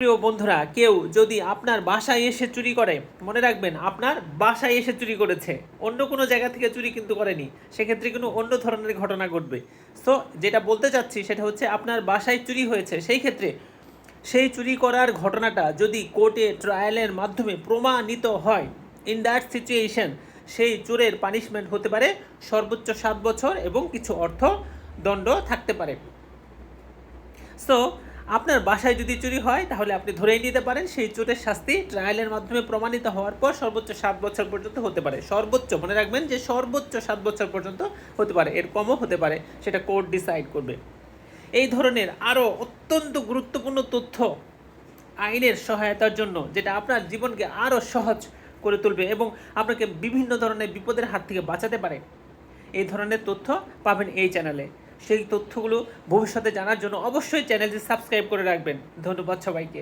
প্রিয় বন্ধুরা, কেউ যদি আপনার বাসায় এসে চুরি করে, মনে রাখবেন আপনার বাসায় এসে চুরি করেছে, অন্য কোনো জায়গা থেকে চুরি কিন্তু করেনি। সেক্ষেত্রে কোনো অন্য ধরনের ঘটনা ঘটবে। সো যেটা বলতে চাচ্ছি সেটা হচ্ছে, আপনার বাসায় চুরি হয়েছে, সেই ক্ষেত্রে সেই চুরি করার ঘটনাটা যদি কোর্টে ট্রায়ালের মাধ্যমে প্রমাণিত হয়, ইন দ্যাট সিচুয়েশন সেই চোরের পানিশমেন্ট হতে পারে সর্বোচ্চ 7 বছর এবং কিছু অর্থ দণ্ড থাকতে পারে। সো আপনার বাসায় যদি চুরি হয়, তাহলে আপনি ধরেই নিতে পারেন সেই চোরের শাস্তি ট্রায়ালের মাধ্যমে প্রমাণিত হওয়ার পর সর্বোচ্চ 7 বছর পর্যন্ত হতে পারে। সর্বোচ্চ মনে রাখবেন যে সর্বোচ্চ 7 বছর পর্যন্ত হতে পারে, এর কমও হতে পারে, সেটা কোর্ট ডিসাইড করবে। এই ধরনের আরও অত্যন্ত গুরুত্বপূর্ণ তথ্য আইনের সহায়তার জন্য, যেটা আপনার জীবনকে আরও সহজ করে তুলবে এবং আপনাকে বিভিন্ন ধরনের বিপদের হাত থেকে বাঁচাতে পারে, এই ধরনের তথ্য পাবেন এই চ্যানেলে। সেই তথ্যগুলো ভবিষ্যতে জানার জন্য অবশ্যই চ্যানেলটি সাবস্ক্রাইব করে রাখবেন। ধন্যবাদ সবাইকে।